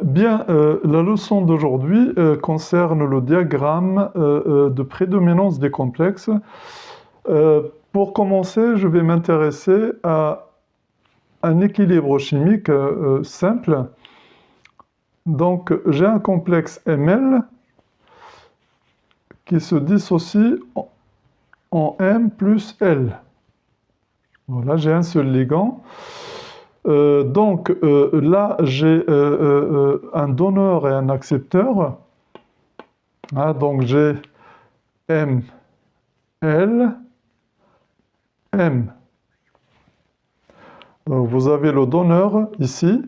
La leçon d'aujourd'hui concerne le diagramme de prédominance des complexes. Pour commencer, je vais m'intéresser à un équilibre chimique simple. Donc, j'ai un complexe Ml qui se dissocie en M plus L. Voilà, j'ai un seul ligand. Là, j'ai un donneur et un accepteur. Ah, donc, j'ai M, L, M. Donc, vous avez le donneur ici.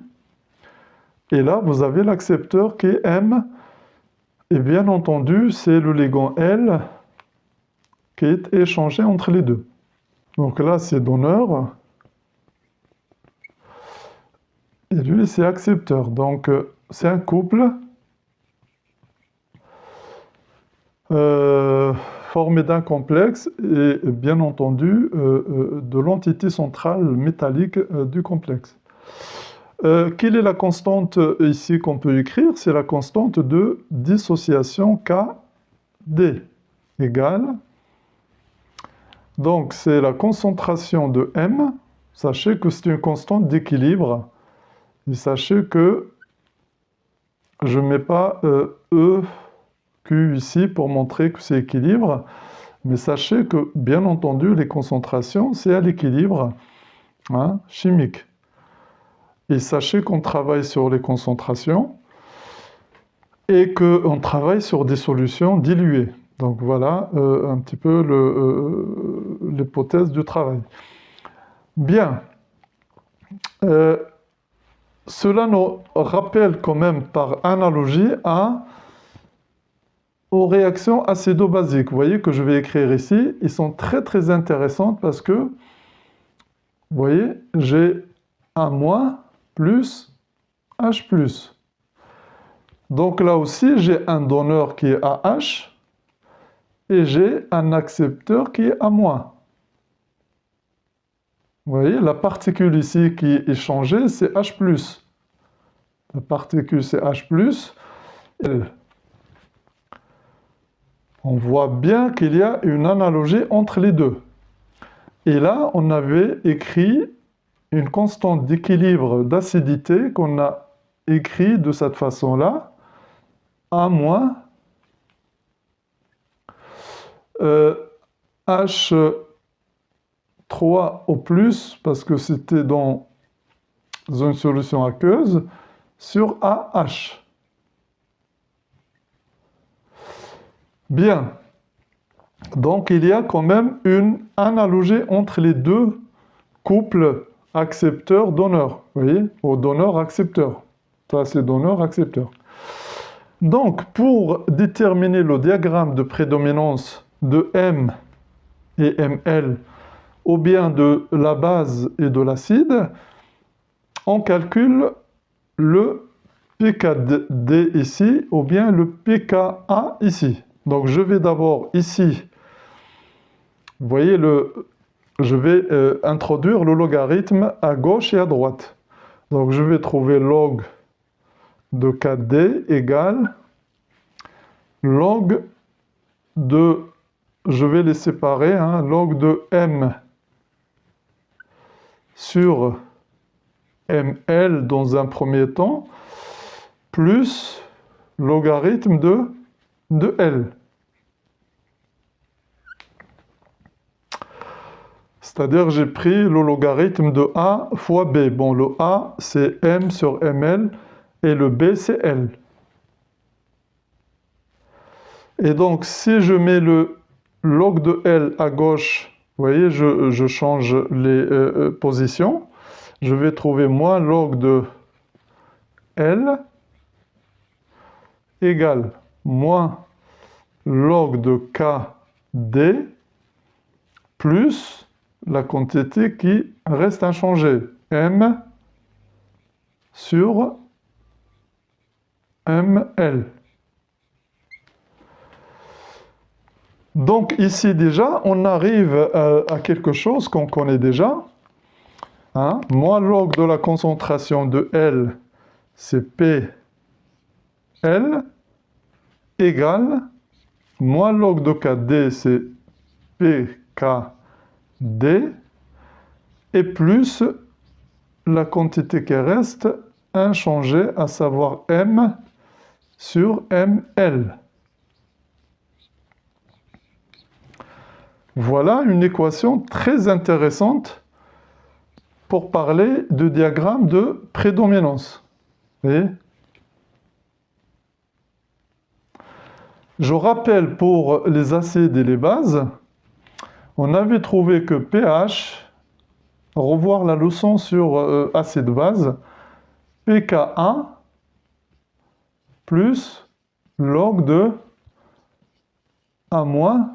Et là, vous avez l'accepteur qui est M. Et bien entendu, c'est le ligand L qui est échangé entre les deux. Donc là, c'est donneur. Et lui, c'est accepteur. Donc, c'est un couple formé d'un complexe et, bien entendu, de l'entité centrale métallique du complexe. Quelle est la constante ici qu'on peut écrire? C'est la constante de dissociation Kd égale. Donc, c'est la concentration de M. Sachez que c'est une constante d'équilibre. Et sachez que je ne mets pas E, Q ici pour montrer que c'est équilibre. Mais sachez que, bien entendu, les concentrations, c'est à l'équilibre chimique. Et sachez qu'on travaille sur les concentrations et qu'on travaille sur des solutions diluées. Donc voilà un petit peu l'hypothèse du travail. Bien. Cela nous rappelle quand même par analogie aux réactions acido-basiques. Vous voyez que je vais écrire ici. Ils sont très très intéressantes parce que, vous voyez, j'ai un moins plus H+. Donc là aussi, j'ai un donneur qui est AH et j'ai un accepteur qui est A-. Vous voyez, la particule ici qui est échangée, c'est H+. La particule, c'est H+. On voit bien qu'il y a une analogie entre les deux. Et là, on avait écrit une constante d'équilibre d'acidité qu'on a écrit de cette façon-là, A-, H3 au plus, parce que c'était dans une solution aqueuse, sur AH. Bien. Donc, il y a quand même une analogie entre les deux couples accepteur-donneur. Vous voyez? Au donneur-accepteur. Ça, c'est donneur-accepteur. Donc, pour déterminer le diagramme de prédominance de M et Ml, ou bien de la base et de l'acide, on calcule le pKd ici, ou bien le pKa ici. Donc, je vais d'abord ici, vous voyez, je vais introduire le logarithme à gauche et à droite. Donc, je vais trouver log de Kd égale log de, je vais les séparer, log de M sur Ml dans un premier temps, plus logarithme de L. C'est-à-dire j'ai pris le logarithme de A fois B. Bon, le A, c'est M sur Ml, et le B, c'est L. Et donc, si je mets le log de L à gauche, vous voyez, je change les positions, je vais trouver moins log de L égale moins log de Kd plus la quantité qui reste inchangée, M sur Ml. Donc ici déjà, on arrive à quelque chose qu'on connaît déjà. Moins log de la concentration de L, c'est P L égale moins log de KD, c'est PKD, et plus la quantité qui reste inchangée, à savoir M sur ML. Voilà une équation très intéressante pour parler de diagramme de prédominance. Vous voyez ? Je rappelle pour les acides et les bases, on avait trouvé que pH, revoir la leçon sur acide-base, pKa plus log de A-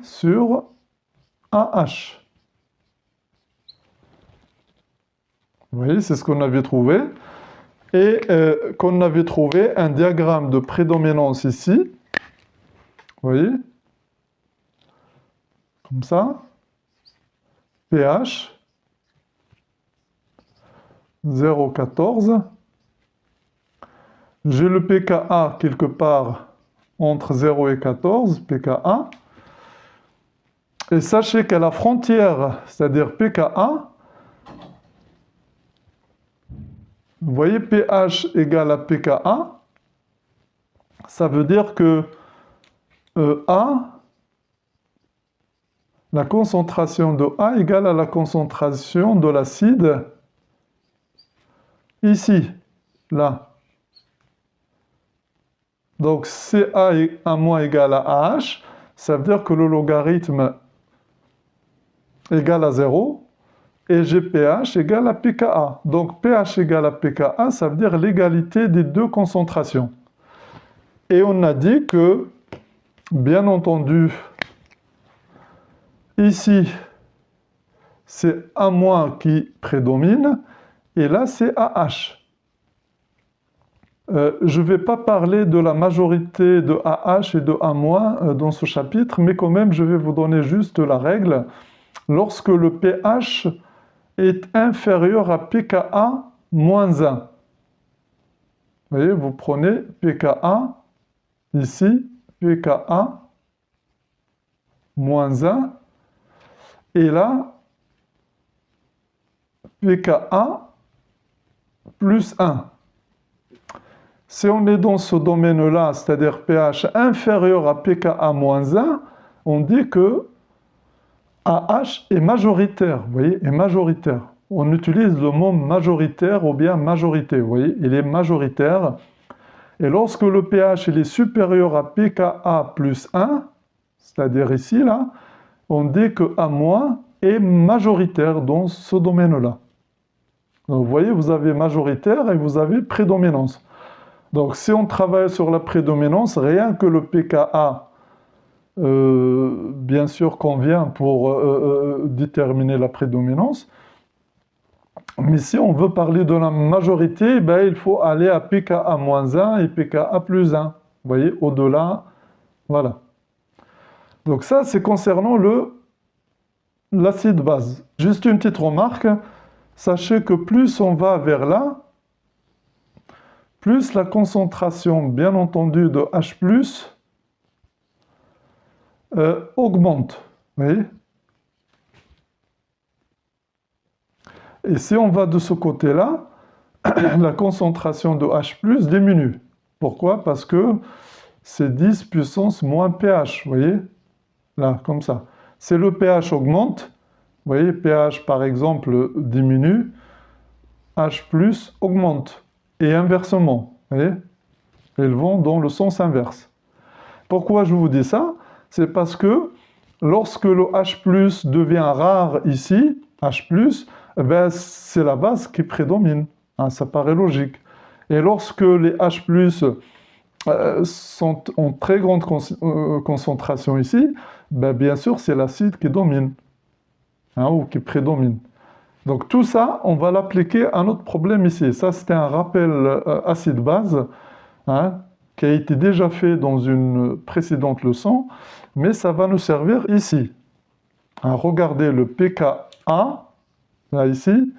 sur AH. Vous voyez, c'est ce qu'on avait trouvé. Et qu'on avait trouvé un diagramme de prédominance ici. Vous voyez? Comme ça. pH 0,14. J'ai le pKa quelque part entre 0 et 14, pKa. Et sachez qu'à la frontière, c'est-à-dire pKa, vous voyez pH égale à pKa, ça veut dire que A, la concentration de A égale à la concentration de l'acide ici, là. Donc CA égale à AH, ça veut dire que le logarithme égale à 0 et GPH égale à pKa. Donc pH égale à pKa, ça veut dire l'égalité des deux concentrations. Et on a dit que, bien entendu, ici, c'est A- qui prédomine, et là, c'est AH. Je ne vais pas parler de la majorité de AH et de A- dans ce chapitre, mais quand même, je vais vous donner juste la règle. Lorsque le pH est inférieur à pKa moins 1. Vous voyez, vous prenez pKa, ici, pKa moins 1, et là, pKa plus 1. Si on est dans ce domaine-là, c'est-à-dire pH inférieur à pKa-1, on dit que AH est majoritaire, vous voyez, est majoritaire. On utilise le mot majoritaire ou bien majorité, vous voyez, il est majoritaire. Et lorsque le pH il est supérieur à pKa plus 1, c'est-à-dire ici, là, on dit que A- est majoritaire dans ce domaine-là. Donc vous voyez, vous avez majoritaire et vous avez prédominance. Donc, si on travaille sur la prédominance, rien que le pKa, bien sûr, convient pour déterminer la prédominance. Mais si on veut parler de la majorité, ben, il faut aller à pKa-1 et pKa plus 1. Vous voyez, au-delà, voilà. Donc ça, c'est concernant l'acide base. Juste une petite remarque, sachez que plus on va vers là, plus la concentration, bien entendu, de H+, augmente. Vous voyez? Et si on va de ce côté-là, la concentration de H+, diminue. Pourquoi? Parce que c'est 10 puissance moins pH, vous voyez? Là, comme ça. Si le pH augmente, vous voyez, pH par exemple diminue, H+ augmente. Et inversement, vous voyez? Ils vont dans le sens inverse. Pourquoi je vous dis ça? C'est parce que lorsque le H+ devient rare ici, H+, eh ben, c'est la base qui prédomine. Hein, ça paraît logique. Et lorsque les H+, sont en très grande concentration ici, ben, bien sûr, c'est l'acide qui domine, hein, ou qui prédomine. Donc tout ça, on va l'appliquer à notre problème ici. Ça, c'était un rappel acide-base, hein, qui a été déjà fait dans une précédente leçon, mais ça va nous servir ici. Hein, regardez le pKa, là ici,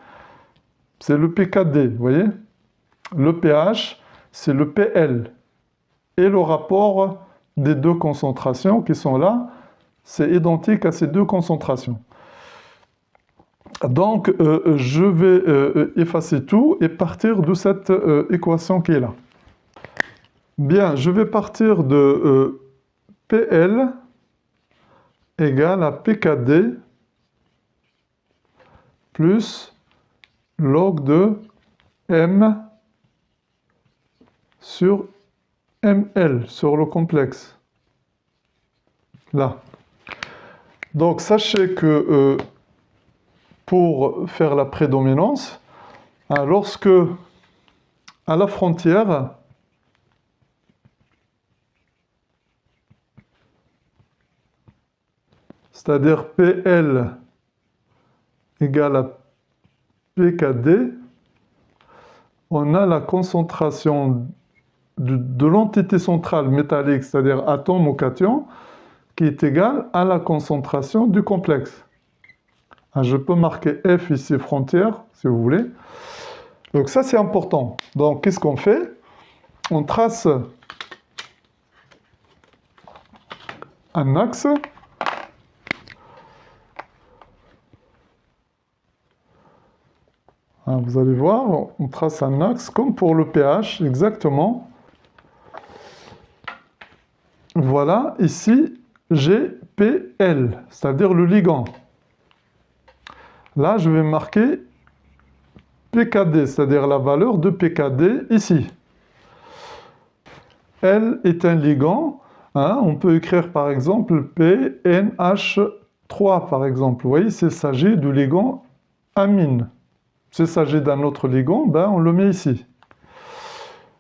c'est le pKd, vous voyez? Le pH, c'est le PL. et le rapport des deux concentrations qui sont là, c'est identique à ces deux concentrations. Donc, je vais effacer tout et partir de cette équation qui est là. Bien, je vais partir de PL égale à PKD plus log de M sur ML, sur le complexe. Là. Donc, sachez que pour faire la prédominance, lorsque à la frontière, c'est-à-dire PL égale à PKD, on a la concentration de l'entité centrale métallique, c'est-à-dire atome ou cation, qui est égale à la concentration du complexe. Je peux marquer F ici, frontière, si vous voulez. Donc ça, c'est important. Donc, qu'est-ce qu'on fait? On trace un axe. Vous allez voir, on trace un axe comme pour le pH, exactement. Voilà, ici, j'ai PL, c'est-à-dire le ligand. Là, je vais marquer PKD, c'est-à-dire la valeur de PKD ici. L est un ligand. On peut écrire par exemple PNH3, par exemple. Vous voyez, s'il s'agit du ligand amine. S'il s'agit d'un autre ligand, on le met ici.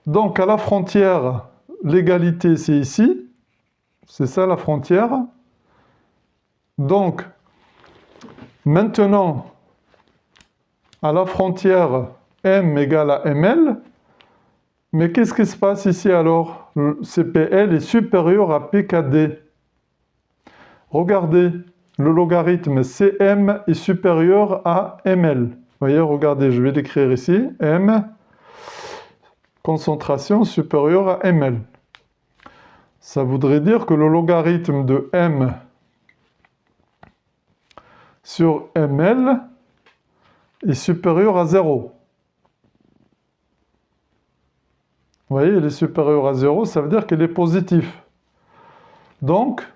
Donc, à la frontière, l'égalité, c'est ici. C'est ça la frontière. Donc, maintenant, à la frontière, M égale à ML. Mais qu'est-ce qui se passe ici alors? CPL est supérieur à PKD. Regardez, le logarithme CM est supérieur à ML. Vous voyez, regardez, je vais l'écrire ici. M, concentration supérieure à ML. Ça voudrait dire que le logarithme de M sur ML est supérieur à 0. Vous voyez, il est supérieur à 0, ça veut dire qu'il est positif. Donc,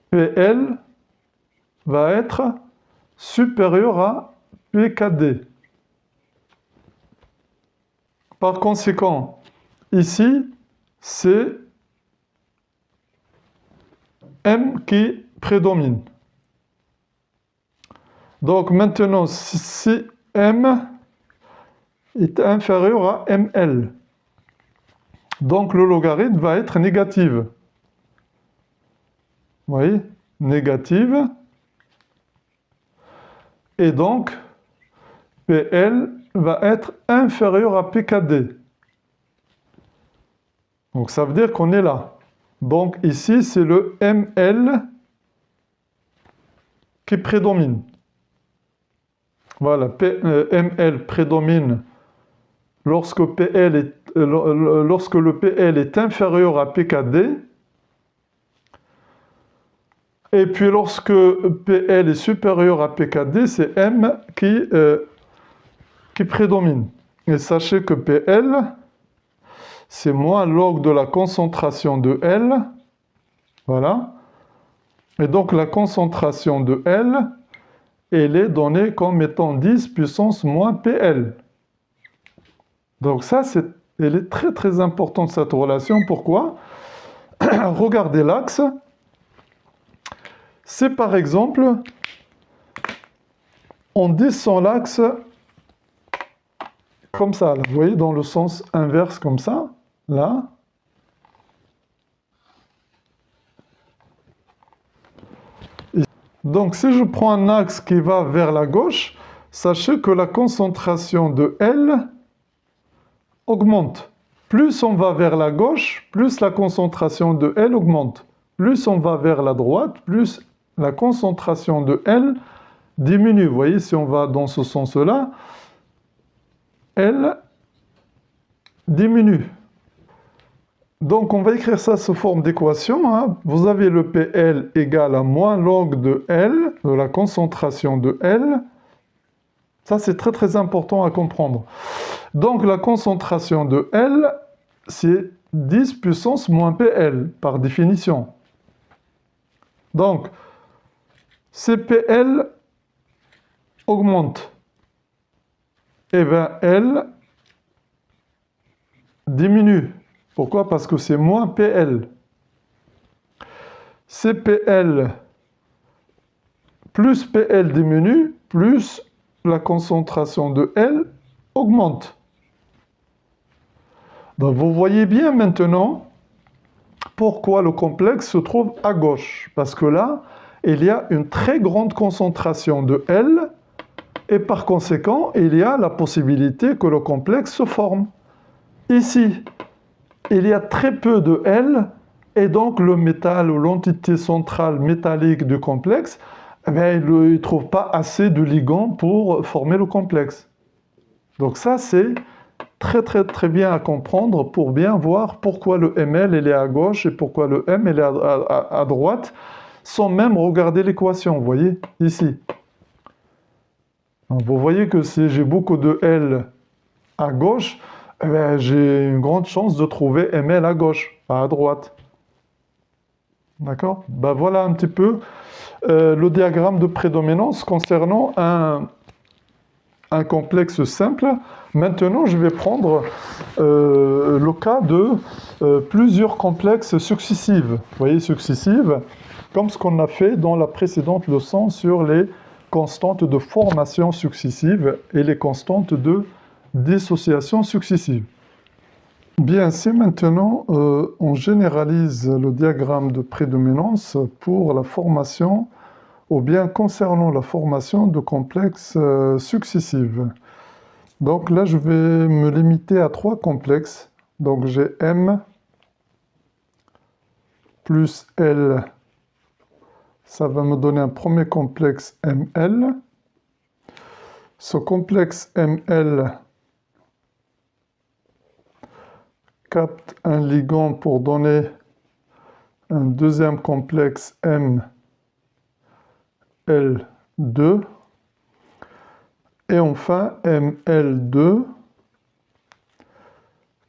PL va être supérieur à PKD. Par conséquent, ici, c'est M qui prédomine. Donc maintenant, si M est inférieur à ML, donc le logarithme va être négatif. Vous voyez, négative. Et donc, PL va être inférieur à PKD. Donc ça veut dire qu'on est là. Donc ici, c'est le ML qui prédomine. Voilà, ML prédomine lorsque le PL est inférieur à PKD. Et puis lorsque PL est supérieur à PKD, c'est M qui prédomine. Et sachez que PL, c'est moins log de la concentration de L. Voilà. Et donc la concentration de L, elle est donnée comme étant 10 puissance moins PL. Donc ça, elle est très très importante cette relation. Pourquoi? Regardez l'axe. C'est par exemple, on descend l'axe comme ça, là. Vous voyez, dans le sens inverse comme ça, là. Donc si je prends un axe qui va vers la gauche, sachez que la concentration de L augmente. Plus on va vers la gauche, plus la concentration de L augmente. Plus on va vers la droite, plus la concentration de L diminue. Vous voyez, si on va dans ce sens-là, L diminue. Donc, on va écrire ça sous forme d'équation, hein. Vous avez le PL égal à moins log de L, de la concentration de L. Ça, c'est très très important à comprendre. Donc, la concentration de L, c'est 10 puissance moins PL, par définition. Donc, CPL augmente. Et bien, L diminue. Pourquoi? Parce que c'est moins PL. CPL plus PL diminue, plus la concentration de L augmente. Donc vous voyez bien maintenant pourquoi le complexe se trouve à gauche. Parce que là, il y a une très grande concentration de L et par conséquent, il y a la possibilité que le complexe se forme. Ici, il y a très peu de L et donc le métal ou l'entité centrale métallique du complexe, eh bien, il ne trouve pas assez de ligands pour former le complexe. Donc ça, c'est très très très bien à comprendre pour bien voir pourquoi le Ml il est à gauche et pourquoi le M il est à droite, sans même regarder l'équation, vous voyez, ici. Donc, vous voyez que si j'ai beaucoup de L à gauche, eh bien, j'ai une grande chance de trouver Ml à gauche, pas à droite. D'accord? Ben voilà un petit peu le diagramme de prédominance concernant un complexe simple. Maintenant, je vais prendre le cas de plusieurs complexes successifs. Vous voyez, successives, comme ce qu'on a fait dans la précédente leçon sur les constantes de formation successive et les constantes de dissociation successive. Bien, si maintenant on généralise le diagramme de prédominance pour la formation, ou bien concernant la formation de complexes successifs. Donc là, je vais me limiter à 3 complexes. Donc j'ai M plus L, ça va me donner un premier complexe ML. Ce complexe ML capte un ligand pour donner un deuxième complexe ML2. Et enfin, ML2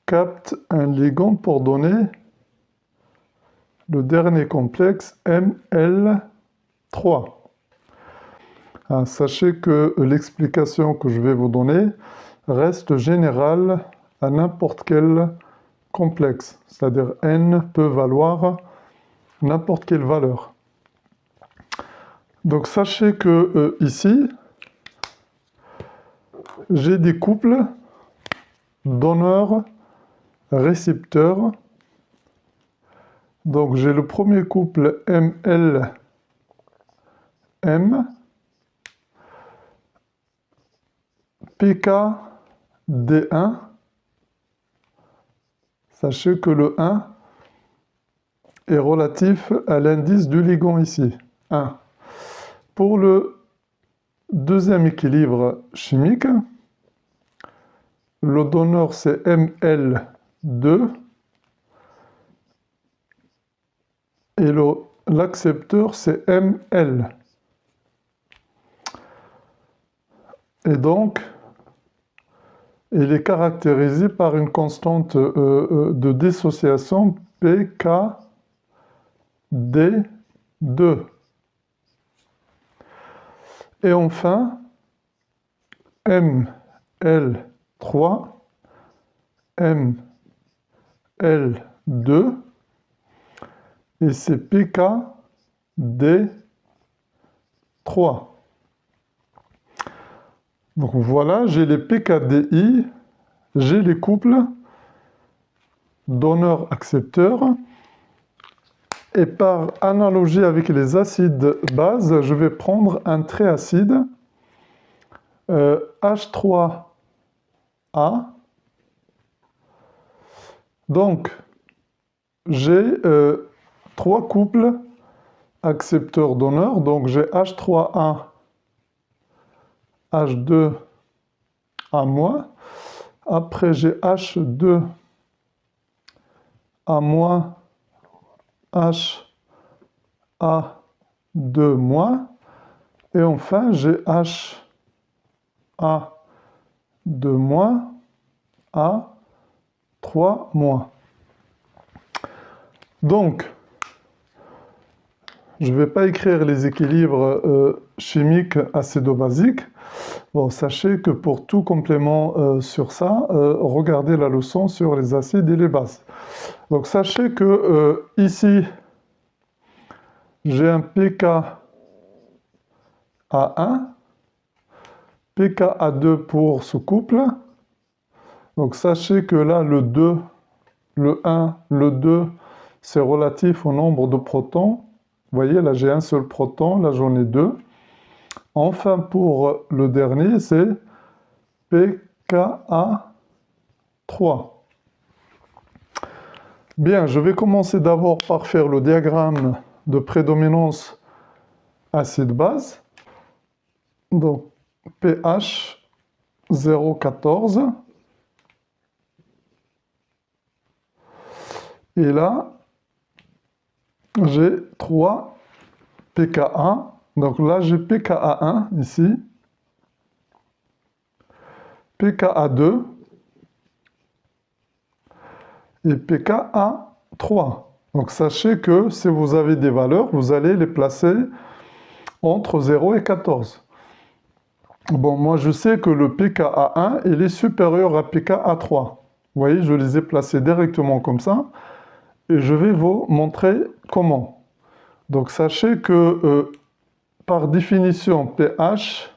capte un ligand pour donner le dernier complexe ML3. Sachez que l'explication que je vais vous donner reste générale à n'importe quel complexe, c'est-à-dire N peut valoir n'importe quelle valeur. Donc sachez que ici, j'ai des couples donneur-récepteur. Donc j'ai le premier couple ML-M, PK-D1. Sachez que le 1 est relatif à l'indice du ligand ici, 1. Pour le deuxième équilibre chimique, le donneur c'est ML2 et l'accepteur c'est ML. Et donc, il est caractérisé par une constante de dissociation PKD2. Et enfin, ML3, ML2, et c'est PKD3. Donc voilà, j'ai les PKDI, j'ai les couples donneur-accepteur. Et par analogie avec les acides bases, je vais prendre un trait acide, H3A. Donc, j'ai 3 couples accepteur-donneur. Donc, j'ai H3A, H2A-. Après, j'ai H2 A moins H A2 moins. Et enfin, j'ai H A2 moins A3 moins. Donc, je ne vais pas écrire les équilibres chimiques acido-basiques. Bon, sachez que pour tout complément sur ça, regardez la leçon sur les acides et les bases. Donc, sachez que ici, j'ai un pKa1, pKa2 pour ce couple. Donc, sachez que là, le 2, le 1, le 2, c'est relatif au nombre de protons. Vous voyez, là, j'ai un seul proton, là, j'en ai deux. Enfin, pour le dernier, c'est pKa3. Bien, je vais commencer d'abord par faire le diagramme de prédominance acide-base. Donc, pH 0,14. Et là, j'ai 3 pKa. Donc là, j'ai pKa1 ici, pKa2 et pKa3. Donc sachez que si vous avez des valeurs, vous allez les placer entre 0 et 14. Bon, moi je sais que le pKa1, il est supérieur à pKa3. Vous voyez, je les ai placés directement comme ça. Et je vais vous montrer comment. Donc sachez que par définition, pH,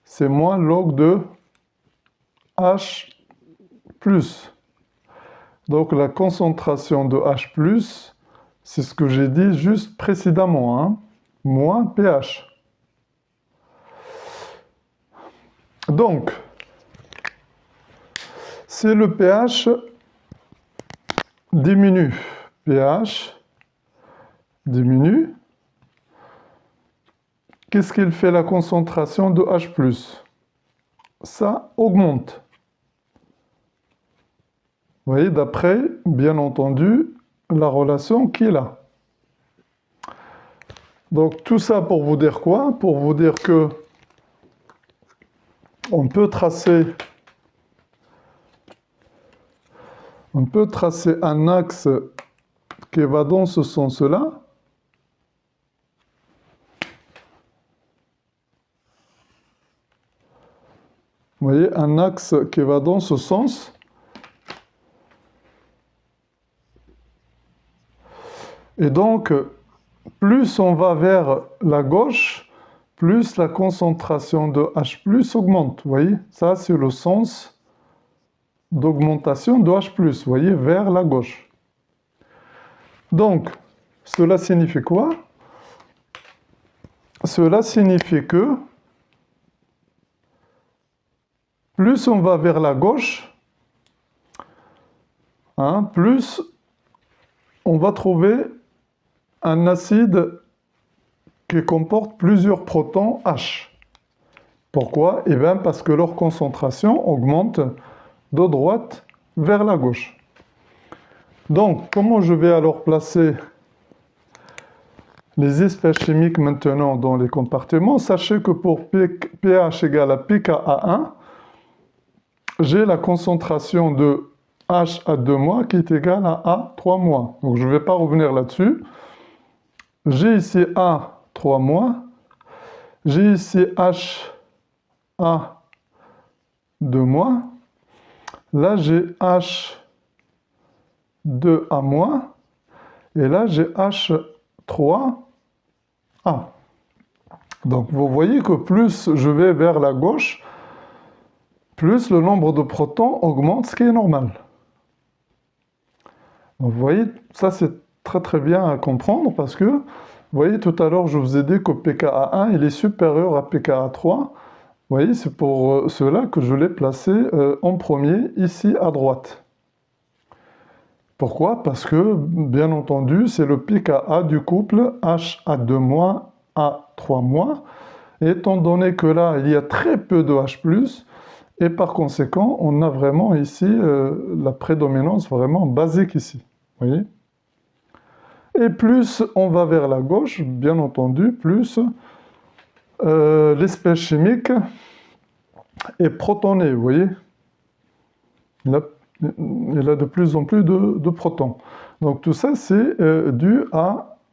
c'est moins log de H+. Donc la concentration de H+, c'est ce que j'ai dit juste précédemment, hein, moins pH. Donc, si le pH diminue, pH diminue, qu'est-ce qu'il fait la concentration de H+? Ça augmente. Vous voyez, d'après, bien entendu, la relation qui est là. Donc, tout ça pour vous dire quoi? Pour vous dire que on peut tracer un axe qui va dans ce sens-là. Vous voyez, un axe qui va dans ce sens. Et donc, plus on va vers la gauche, plus la concentration de H+ augmente. Vous voyez, ça c'est le sens d'augmentation de H+, vous voyez, vers la gauche. Donc, cela signifie quoi? Cela signifie que plus on va vers la gauche, hein, plus on va trouver un acide qui comporte plusieurs protons H. Pourquoi? Eh bien, parce que leur concentration augmente de droite vers la gauche. Donc, comment je vais alors placer les espèces chimiques maintenant dans les compartiments? Sachez que pour pH égale à pKa1, j'ai la concentration de H à 2- qui est égale à A3-. Donc, je ne vais pas revenir là-dessus. J'ai ici A3-, j'ai ici H A2-, là j'ai H2A-, et là j'ai H3A. Donc vous voyez que plus je vais vers la gauche, plus le nombre de protons augmente, ce qui est normal. Donc, vous voyez, ça c'est très très bien à comprendre parce que, vous voyez, tout à l'heure je vous ai dit que pKa1 il est supérieur à pKa3. Vous voyez, c'est pour cela que je l'ai placé en premier, ici à droite. Pourquoi? Parce que, bien entendu, c'est le pKa du couple HA2-, A3-. Et étant donné que là, il y a très peu de H+, Et par conséquent, on a vraiment ici la prédominance vraiment basique ici. Vous voyez? Et plus on va vers la gauche, bien entendu, plus l'espèce chimique est protonnée, vous voyez? Il a de plus en plus de protons. Donc tout ça, c'est dû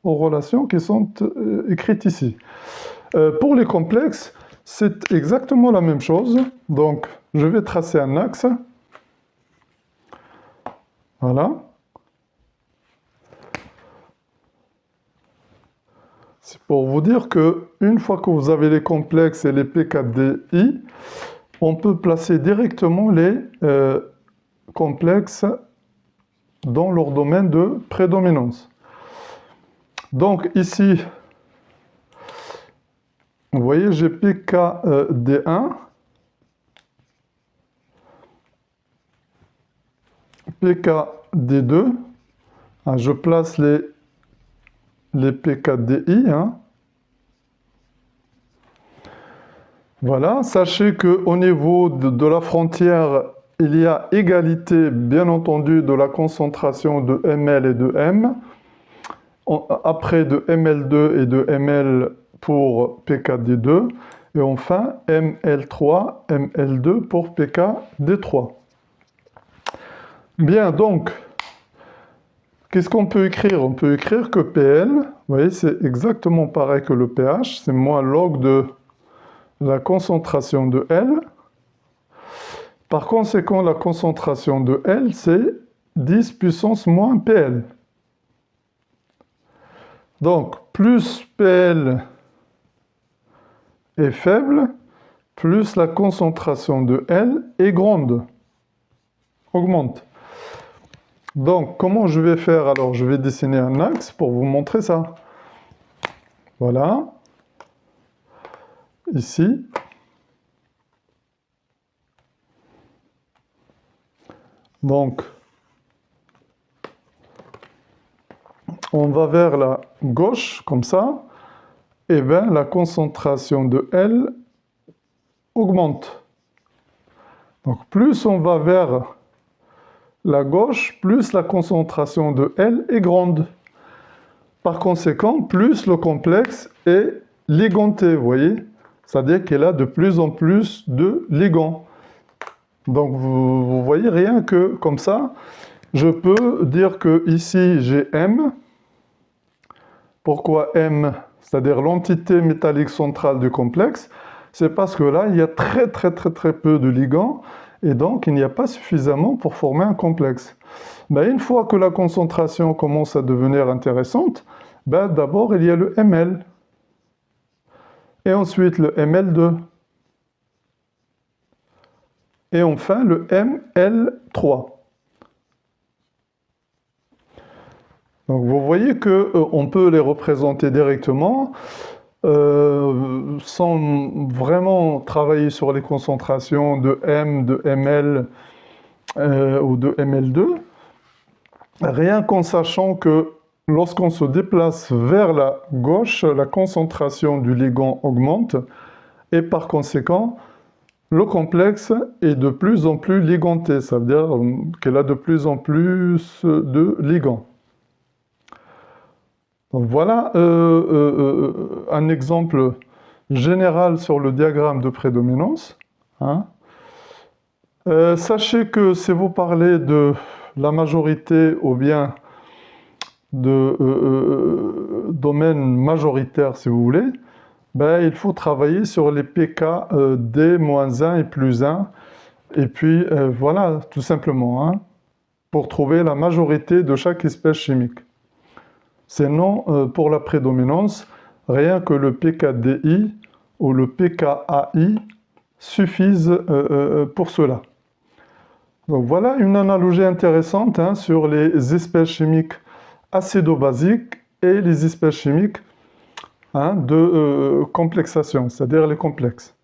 aux relations qui sont écrites ici. Pour les complexes, c'est exactement la même chose. Donc, je vais tracer un axe. Voilà. C'est pour vous dire que une fois que vous avez les complexes et les P4DI, on peut placer directement les complexes dans leur domaine de prédominance. Donc ici, vous voyez, j'ai PKD1, PKD2, je place les P4DI. Voilà, sachez qu'au niveau de la frontière, il y a égalité, bien entendu, de la concentration de Ml et de M. Après de Ml2 et de Ml pour PKD2. Et enfin, Ml3, Ml2 pour PKD3. Bien, donc, qu'est-ce qu'on peut écrire? On peut écrire que PL, vous voyez, c'est exactement pareil que le pH, c'est moins log de la concentration de L. Par conséquent, la concentration de L, c'est 10 puissance moins PL. Donc, plus PL est faible, plus la concentration de L est grande, augmente. Donc, comment je vais faire? Alors, je vais dessiner un axe pour vous montrer ça. Voilà. Ici. Donc, on va vers la gauche, comme ça. Et bien, la concentration de L augmente. Donc, plus on va vers la gauche, plus la concentration de L est grande. Par conséquent, plus le complexe est liganté, vous voyez? C'est-à-dire qu'il a de plus en plus de ligands. Donc, vous voyez, rien que comme ça, je peux dire que ici, j'ai M. Pourquoi M? C'est-à-dire l'entité métallique centrale du complexe. C'est parce que là, il y a très peu de ligands. Et donc, il n'y a pas suffisamment pour former un complexe. Ben, une fois que la concentration commence à devenir intéressante, ben, d'abord, il y a le Ml. Et ensuite, le Ml2. Et enfin, le Ml3. Donc, vous voyez qu'on peut les représenter directement sans vraiment travailler sur les concentrations de M, de Ml ou de Ml2, rien qu'en sachant que lorsqu'on se déplace vers la gauche, la concentration du ligand augmente et par conséquent, le complexe est de plus en plus liganté, ça veut dire qu'il a de plus en plus de ligands. Donc voilà un exemple général sur le diagramme de prédominance. Sachez que si vous parlez de la majorité ou bien de domaine majoritaire, si vous voulez, ben, il faut travailler sur les pK D-1 et plus 1. Et puis voilà, tout simplement, pour trouver la majorité de chaque espèce chimique. Sinon, pour la prédominance, rien que le pKDI ou le pKAI suffisent pour cela. Donc voilà une analogie intéressante sur les espèces chimiques acido-basiques et les espèces chimiques de complexation, c'est-à-dire les complexes.